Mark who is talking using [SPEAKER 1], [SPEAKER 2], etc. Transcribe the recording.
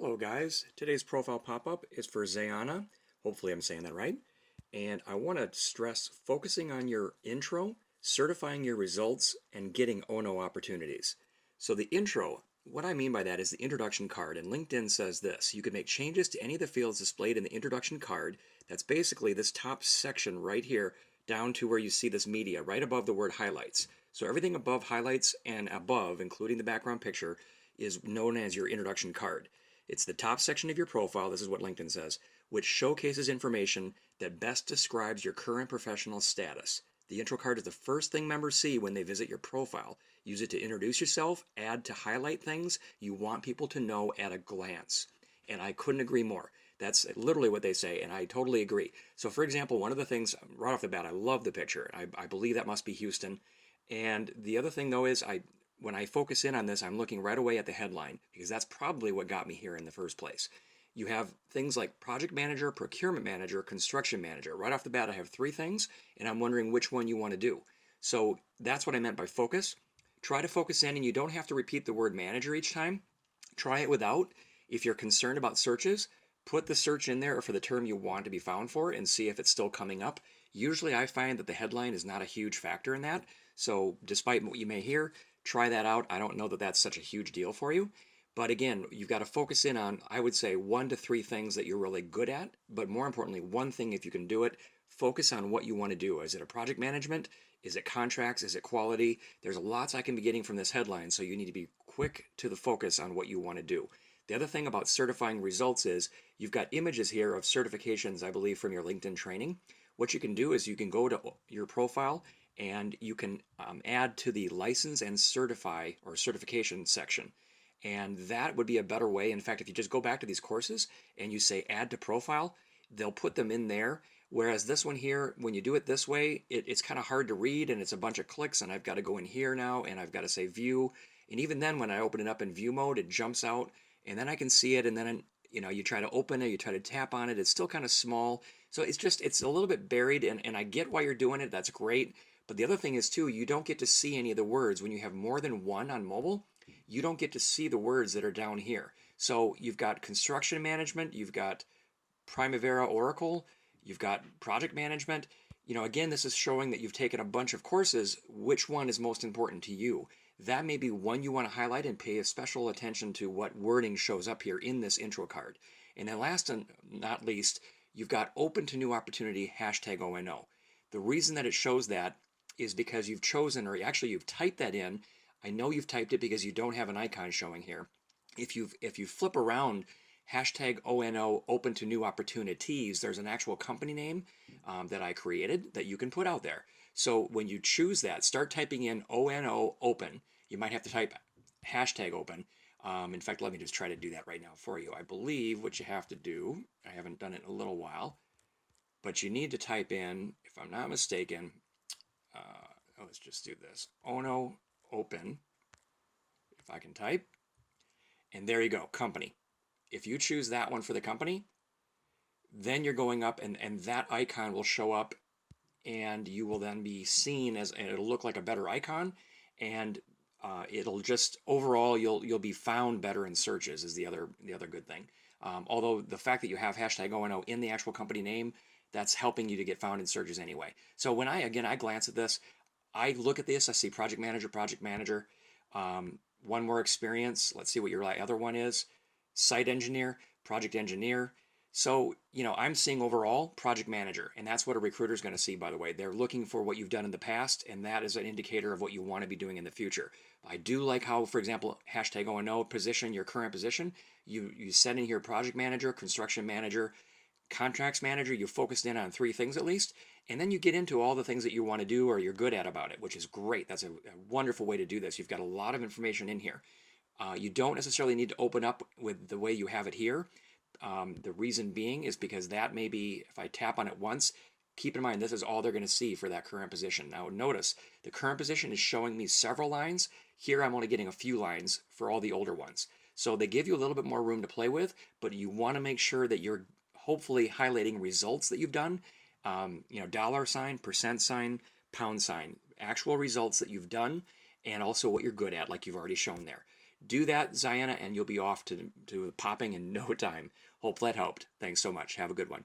[SPEAKER 1] Hello guys, today's profile pop-up is for Zayana. Hopefully I'm saying that right. And I want to stress focusing on your intro, certifying your results, and getting oh-no opportunities. So the intro, what I mean by that is the introduction card, and LinkedIn says this: you can make changes to any of the fields displayed in the introduction card. That's basically this top section right here down to where you see this media, right above the word highlights. So everything above highlights and above, including the background picture, is known as your introduction card. It's the top section of your profile, this is what LinkedIn says, which showcases information that best describes your current professional status. The intro card is the first thing members see when they visit your profile. Use it to introduce yourself, add to highlight things you want people to know at a glance. And I couldn't agree more. That's literally what they say, and I totally agree. So for example, one of the things, right off the bat, I love the picture. I believe that must be Houston. And the other thing though is when I focus in on this, I'm looking right away at the headline because that's probably what got me here in the first place. You have things like project manager, procurement manager, construction manager. Right off the bat, I have three things, and I'm wondering which one you want to do. So that's what I meant by focus. Try to focus in, and you don't have to repeat the word manager each time. Try it without. If you're concerned about searches, put the search in there for the term you want to be found for and see if it's still coming up. Usually I find that the headline is not a huge factor in that. So despite what you may hear, try that out. I don't know that that's such a huge deal for you. But again, you've got to focus in on, I would say, 1 to 3 things that you're really good at. But more importantly, one thing, if you can do it, focus on what you want to do. Is it a project management? Is it contracts? Is it quality? There's lots I can be getting from this headline, so you need to be quick to the focus on what you want to do. The other thing about certifying results is you've got images here of certifications, I believe, from your LinkedIn training. What you can do is you can go to your profile and you can add to the license and certify or certification section. And that would be a better way. In fact, if you just go back to these courses and you say add to profile, they'll put them in there. Whereas this one here, when you do it this way, it's kind of hard to read and it's a bunch of clicks, and I've got to go in here now and I've got to say view. And even then, when I open it up in view mode, it jumps out and then I can see it, and then you try to open it, you try to tap on it, it's still kind of small. So it's a little bit buried, and I get why you're doing it. That's great. But the other thing is too, you don't get to see any of the words. When you have more than one on mobile, you don't get to see the words that are down here. So you've got construction management, you've got Primavera Oracle, you've got project management. Again, this is showing that you've taken a bunch of courses. Which one is most important to you? That may be one you want to highlight and pay a special attention to what wording shows up here in this intro card. And then last and not least, you've got open to new opportunity, hashtag ONO. The reason that it shows that is because you've chosen, or actually you've typed that in. I know you've typed it because you don't have an icon showing here. If you flip around hashtag ONO, open to new opportunities, there's an actual company name that I created that you can put out there. So when you choose that, start typing in ONO open. You might have to type hashtag open. In fact, let me just try to do that right now for you. I believe what you have to do, I haven't done it in a little while, but you need to type in, if I'm not mistaken, let's just do this. ONO open, if I can type, and there you go, company. If you choose that one for the company, then you're going up and that icon will show up, and you will then be seen and it'll look like a better icon, and it'll just overall you'll be found better in searches is the other good thing. Although the fact that you have hashtag ONO in the actual company name, that's helping you to get found in searches anyway. So when I glance at this, I look at this, I see project manager, one more experience. Let's see what your other one is. Site engineer, project engineer. So, I'm seeing overall project manager, and that's what a recruiter is going to see, by the way. They're looking for what you've done in the past, and that is an indicator of what you want to be doing in the future. I do like how, for example, hashtag ONO position, your current position, you set in here project manager, construction manager, contracts manager. You focused in on 3 things at least, and then you get into all the things that you want to do or you're good at about it, which is great. That's a wonderful way to do this. You've got a lot of information in here. You don't necessarily need to open up with the way you have it here. The reason being is because that may be, if I tap on it once, keep in mind this is all they're going to see for that current position. Now notice the current position is showing me several lines. Here I'm only getting a few lines for all the older ones. So they give you a little bit more room to play with, but you want to make sure that you're hopefully highlighting results that you've done. Dollar sign, percent sign, pound sign, actual results that you've done, and also what you're good at, like you've already shown there. Do that, Ziana, and you'll be off to popping in no time. Hope that helped. Thanks so much. Have a good one.